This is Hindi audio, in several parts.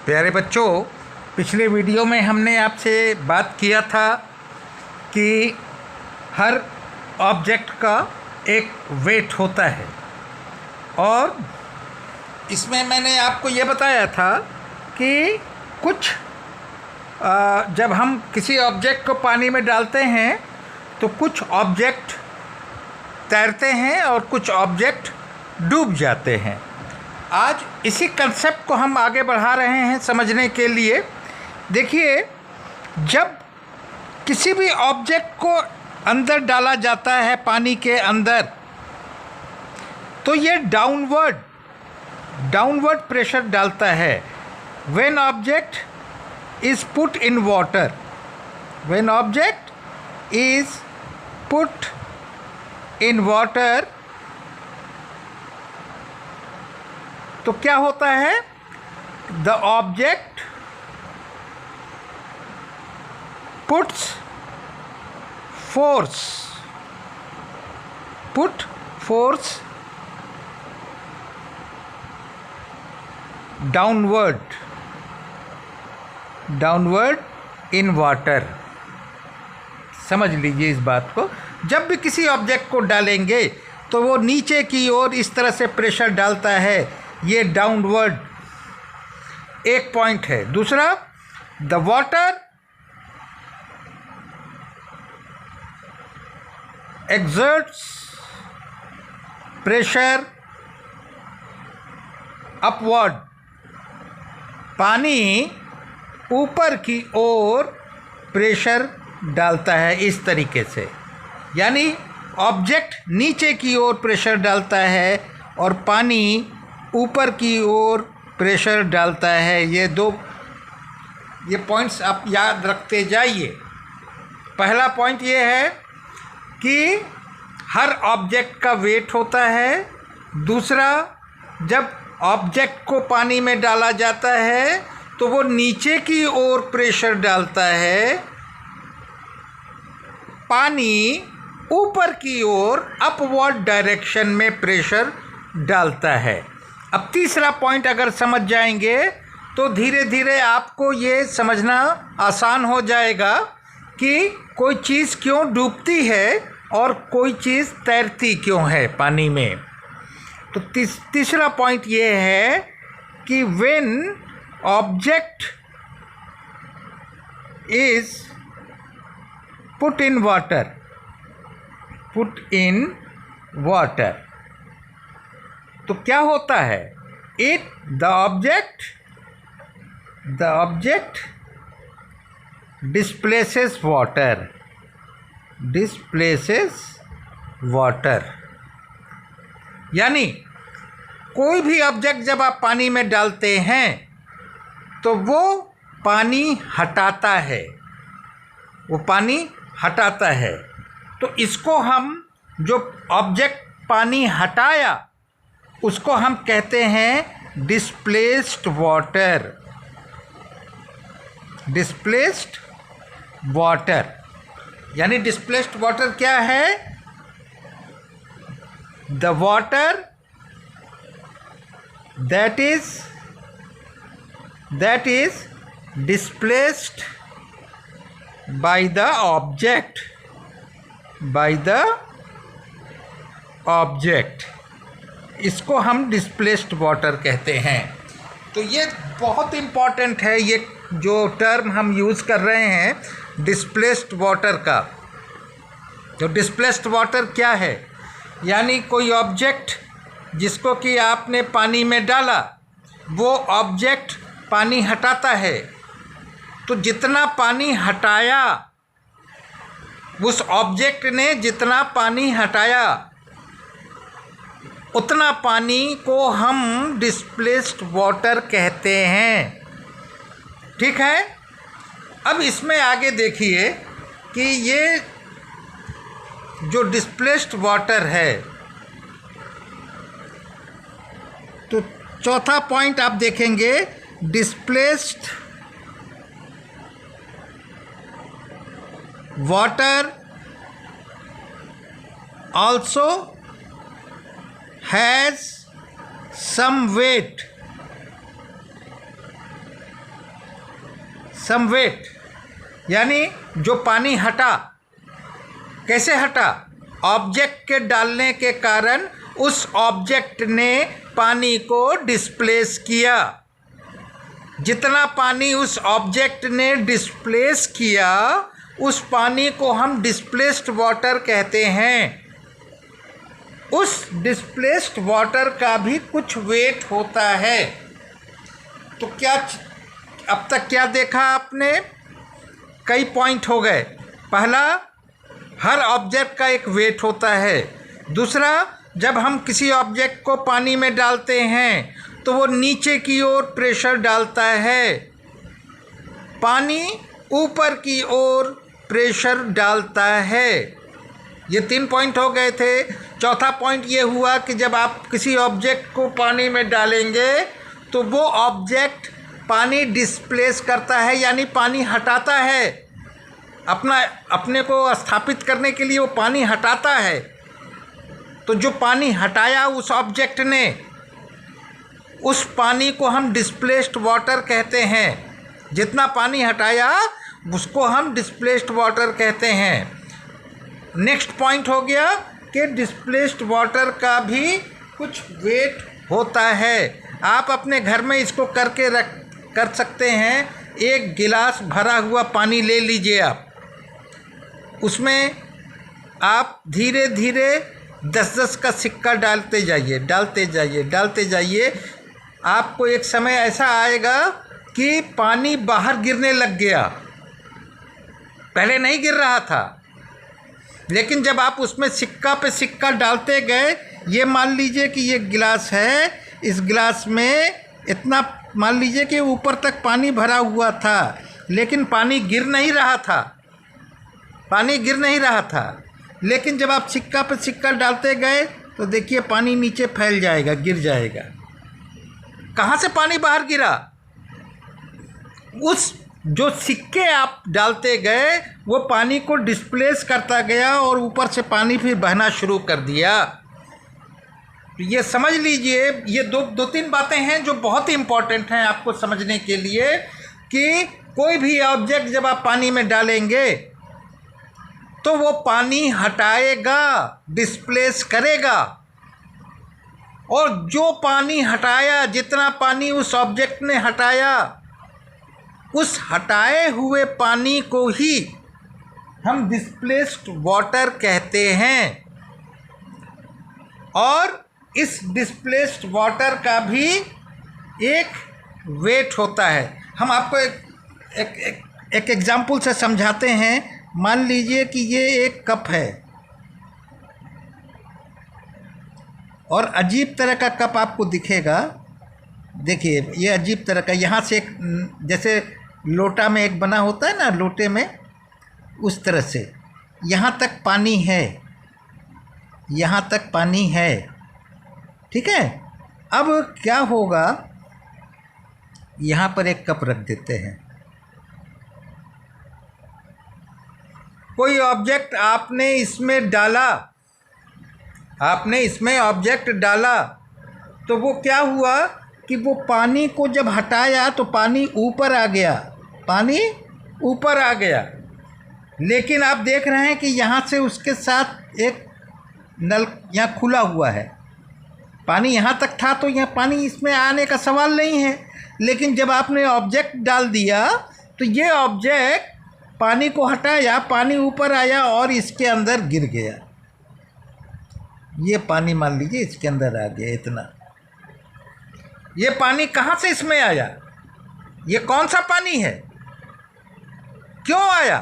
प्यारे बच्चों, पिछले वीडियो में हमने आपसे बात किया था कि हर ऑब्जेक्ट का एक वेट होता है और इसमें मैंने आपको ये बताया था कि कुछ जब हम किसी ऑब्जेक्ट को पानी में डालते हैं तो कुछ ऑब्जेक्ट तैरते हैं और कुछ ऑब्जेक्ट डूब जाते हैं। आज इसी कंसेप्ट को हम आगे बढ़ा रहे हैं समझने के लिए। देखिए, जब किसी भी ऑब्जेक्ट को अंदर डाला जाता है पानी के अंदर तो ये डाउनवर्ड प्रेशर डालता है। When object is put in water, when object is put in water, तो क्या होता है? The object put force downward in water. समझ लीजिए इस बात को। जब भी किसी ऑब्जेक्ट को डालेंगे तो वो नीचे की ओर इस तरह से प्रेशर डालता है। ये डाउनवर्ड एक पॉइंट है। दूसरा, the water exerts pressure upward, पानी ऊपर की ओर प्रेशर डालता है इस तरीके से। यानी ऑब्जेक्ट नीचे की ओर प्रेशर डालता है और पानी ऊपर की ओर प्रेशर डालता है। ये पॉइंट्स आप याद रखते जाइए। पहला पॉइंट ये है कि हर ऑब्जेक्ट का वेट होता है। दूसरा, जब ऑब्जेक्ट को पानी में डाला जाता है तो वो नीचे की ओर प्रेशर डालता है, पानी ऊपर की ओर अपवर्ड डायरेक्शन में प्रेशर डालता है। अब तीसरा पॉइंट अगर समझ जाएंगे तो धीरे धीरे आपको ये समझना आसान हो जाएगा कि कोई चीज़ क्यों डूबती है और कोई चीज़ तैरती क्यों है पानी में। तो तीसरा पॉइंट ये है कि when object is put in water, तो क्या होता है? The object displaces water। यानी कोई भी ऑब्जेक्ट जब आप पानी में डालते हैं तो वो पानी हटाता है। तो इसको हम, जो ऑब्जेक्ट पानी हटाया उसको हम कहते हैं डिस्प्लेस्ड वाटर। यानी डिस्प्लेस्ड वाटर क्या है? The water that is displaced by the object, इसको हम डिस्प्लेस्ड वाटर कहते हैं। तो ये बहुत इम्पॉर्टेंट है, ये जो टर्म हम यूज़ कर रहे हैं डिस्प्लेस्ड वाटर का। तो डिस्प्लेस्ड वाटर क्या है? यानी कोई ऑब्जेक्ट जिसको कि आपने पानी में डाला, वो ऑब्जेक्ट पानी हटाता है। तो जितना पानी हटाया, उस ऑब्जेक्ट ने जितना पानी हटाया, उतना पानी को हम डिस्प्लेस्ड वाटर कहते हैं। ठीक है। अब इसमें आगे देखिए कि ये जो डिस्प्लेस्ड वाटर है, तो चौथा पॉइंट आप देखेंगे, displaced water also has some weight some weight, यानी जो पानी हटा, कैसे हटा? ऑब्जेक्ट के डालने के कारण उस ऑब्जेक्ट ने पानी को डिस्प्लेस किया। जितना पानी उस ऑब्जेक्ट ने डिस्प्लेस किया, उस पानी को हम डिस्प्लेस्ड वाटर कहते हैं। उस डिस्प्लेस्ड वाटर का भी कुछ वेट होता है। तो क्या अब तक क्या देखा आपने? कई पॉइंट हो गए। पहला, हर ऑब्जेक्ट का एक वेट होता है। दूसरा, जब हम किसी ऑब्जेक्ट को पानी में डालते हैं तो वो नीचे की ओर प्रेशर डालता है, पानी ऊपर की ओर प्रेशर डालता है। ये 3 पॉइंट हो गए थे। चौथा पॉइंट ये हुआ कि जब आप किसी ऑब्जेक्ट को पानी में डालेंगे तो वो ऑब्जेक्ट पानी डिस्प्लेस करता है, यानी पानी हटाता है। अपने को स्थापित करने के लिए वो पानी हटाता है। तो जो पानी हटाया उस ऑब्जेक्ट ने, उस पानी को हम डिस्प्लेस्ड वाटर कहते हैं। जितना पानी हटाया उसको हम डिस्प्लेस्ड वाटर कहते हैं। नेक्स्ट पॉइंट हो गया कि डिस्प्लेस्ड वाटर का भी कुछ वेट होता है। आप अपने घर में इसको कर सकते हैं। एक गिलास भरा हुआ पानी ले लीजिए आप, उसमें आप धीरे धीरे 10-10 का सिक्का डालते जाइए। आपको एक समय ऐसा आएगा कि पानी बाहर गिरने लग गया। पहले नहीं गिर रहा था, लेकिन जब आप उसमें सिक्का पे सिक्का डालते गए, ये मान लीजिए कि ये गिलास है, इस गिलास में इतना मान लीजिए कि ऊपर तक पानी भरा हुआ था, लेकिन पानी गिर नहीं रहा था। लेकिन जब आप सिक्का पे सिक्का डालते गए तो देखिए पानी नीचे फैल जाएगा, गिर जाएगा। कहाँ से पानी बाहर गिरा? उस जो सिक्के आप डालते गए वो पानी को डिस्प्लेस करता गया और ऊपर से पानी फिर बहना शुरू कर दिया। तो ये समझ लीजिए, ये दो तीन बातें हैं जो बहुत ही इम्पोर्टेंट हैं आपको समझने के लिए कि कोई भी ऑब्जेक्ट जब आप पानी में डालेंगे तो वो पानी हटाएगा, डिस्प्लेस करेगा। और जो पानी हटाया, जितना पानी उस ऑब्जेक्ट ने हटाया, उस हटाए हुए पानी को ही हम डिस्प्लेस्ड वाटर कहते हैं। और इस डिस्प्लेस्ड वाटर का भी एक वेट होता है। हम आपको एक एग्जाम्पल से समझाते हैं। मान लीजिए कि ये एक कप है और अजीब तरह का कप आपको दिखेगा। देखिए ये अजीब तरह का, यहाँ से एक जैसे लोटा में एक बना होता है ना, लोटे में, उस तरह से यहाँ तक पानी है, ठीक है। अब क्या होगा, यहाँ पर एक कप रख देते हैं। कोई ऑब्जेक्ट आपने इसमें ऑब्जेक्ट डाला तो वो क्या हुआ कि वो पानी को जब हटाया तो पानी ऊपर आ गया। लेकिन आप देख रहे हैं कि यहाँ से उसके साथ एक नल यहाँ खुला हुआ है। पानी यहाँ तक था तो यहाँ पानी इसमें आने का सवाल नहीं है। लेकिन जब आपने ऑब्जेक्ट डाल दिया तो ये ऑब्जेक्ट पानी को हटाया, पानी ऊपर आया और इसके अंदर गिर गया। ये पानी मान लीजिए इसके अंदर आ गया इतना। ये पानी कहाँ से इसमें आया? ये कौन सा पानी है? क्यों आया?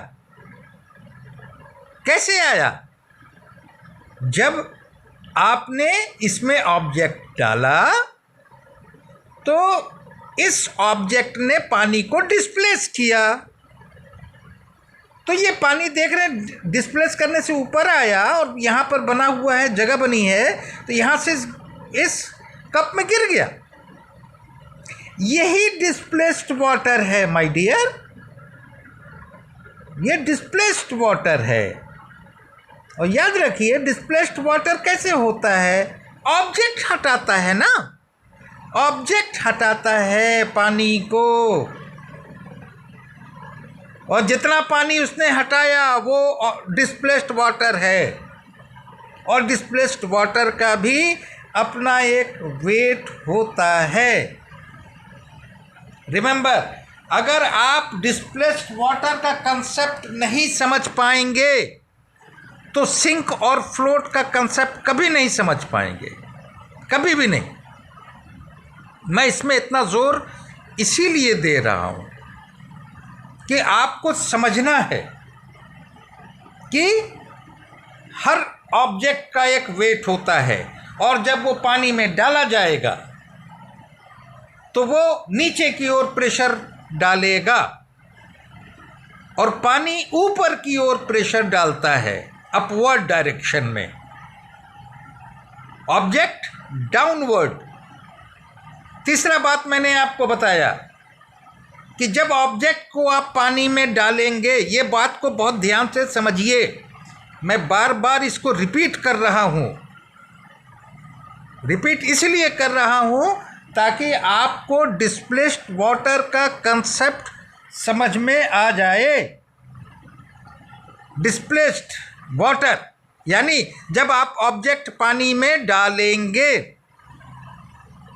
कैसे आया? जब आपने इसमें ऑब्जेक्ट डाला तो इस ऑब्जेक्ट ने पानी को डिस्प्लेस किया। तो ये पानी देख रहे हैं डिस्प्लेस करने से ऊपर आया और यहाँ पर बना हुआ है, जगह बनी है, तो यहाँ से इस कप में गिर गया। यही डिस्प्लेस्ड वाटर है माय डियर, ये डिस्प्लेस्ड वाटर है। और याद रखिए डिस्प्लेस्ड वाटर कैसे होता है? ऑब्जेक्ट हटाता है ना, ऑब्जेक्ट हटाता है पानी को। और जितना पानी उसने हटाया वो डिस्प्लेस्ड वाटर है। और डिस्प्लेस्ड वाटर का भी अपना एक वेट होता है। रिमेंबर, अगर आप डिस्प्लेस्ड वाटर का कंसेप्ट नहीं समझ पाएंगे तो सिंक और फ्लोट का कंसेप्ट कभी नहीं समझ पाएंगे, कभी भी नहीं। मैं इसमें इतना जोर इसीलिए दे रहा हूँ कि आपको समझना है कि हर ऑब्जेक्ट का एक वेट होता है, और जब वो पानी में डाला जाएगा तो वो नीचे की ओर प्रेशर डालेगा, और पानी ऊपर की ओर प्रेशर डालता है अपवर्ड डायरेक्शन में, ऑब्जेक्ट डाउनवर्ड। तीसरा बात मैंने आपको बताया कि जब ऑब्जेक्ट को आप पानी में डालेंगे, ये बात को बहुत ध्यान से समझिए, मैं बार बार इसको रिपीट कर रहा हूँ। रिपीट इसलिए कर रहा हूँ ताकि आपको डिस्प्लेस्ड वाटर का कंसेप्ट समझ में आ जाए। डिस्प्लेस्ड वाटर यानी जब आप ऑब्जेक्ट पानी में डालेंगे,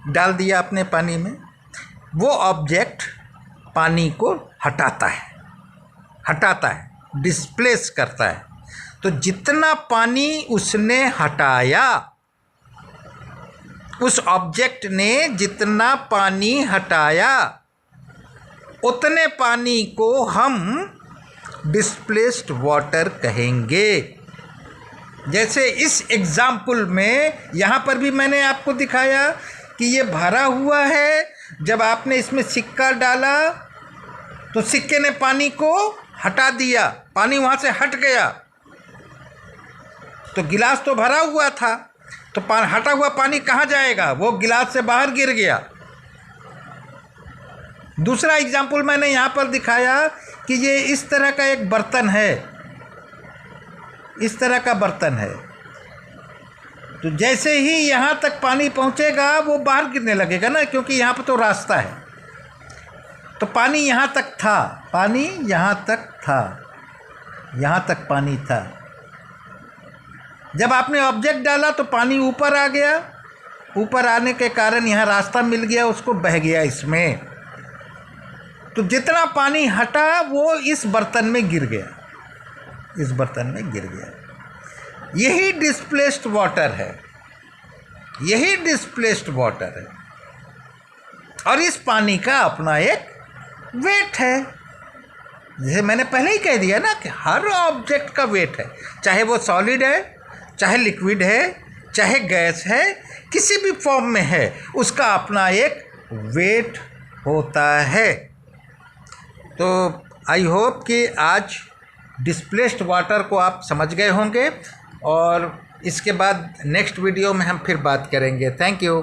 डाल दिया आपने पानी में, वो ऑब्जेक्ट पानी को हटाता है, डिस्प्लेस करता है। तो जितना पानी उसने हटाया, उस ऑब्जेक्ट ने जितना पानी हटाया, उतने पानी को हम डिस्प्लेस्ड वाटर कहेंगे। जैसे इस एग्जाम्पल में यहाँ पर भी मैंने आपको दिखाया कि ये भरा हुआ है। जब आपने इसमें सिक्का डाला तो सिक्के ने पानी को हटा दिया, पानी वहाँ से हट गया। तो गिलास तो भरा हुआ था, तो हटा हुआ पानी कहाँ जाएगा? वो गिलास से बाहर गिर गया। दूसरा एग्जाम्पल मैंने यहाँ पर दिखाया कि ये इस तरह का एक बर्तन है, इस तरह का बर्तन है। तो जैसे ही यहाँ तक पानी पहुँचेगा वो बाहर गिरने लगेगा ना, क्योंकि यहाँ पर तो रास्ता है। तो पानी यहाँ तक था, पानी यहाँ तक था, यहाँ तक पानी था। जब आपने ऑब्जेक्ट डाला तो पानी ऊपर आ गया, ऊपर आने के कारण यहाँ रास्ता मिल गया, उसको बह गया इसमें। तो जितना पानी हटा वो इस बर्तन में गिर गया, इस बर्तन में गिर गया। यही डिस्प्लेस्ड वाटर है, यही डिस्प्लेस्ड वाटर है। और इस पानी का अपना एक वेट है। जैसे मैंने पहले ही कह दिया ना कि हर ऑब्जेक्ट का वेट है, चाहे वो सॉलिड है, चाहे लिक्विड है, चाहे गैस है, किसी भी फॉर्म में है, उसका अपना एक वेट होता है। तो आई होप कि आज डिस्प्लेस्ड वाटर को आप समझ गए होंगे, और इसके बाद नेक्स्ट वीडियो में हम फिर बात करेंगे। Thank you.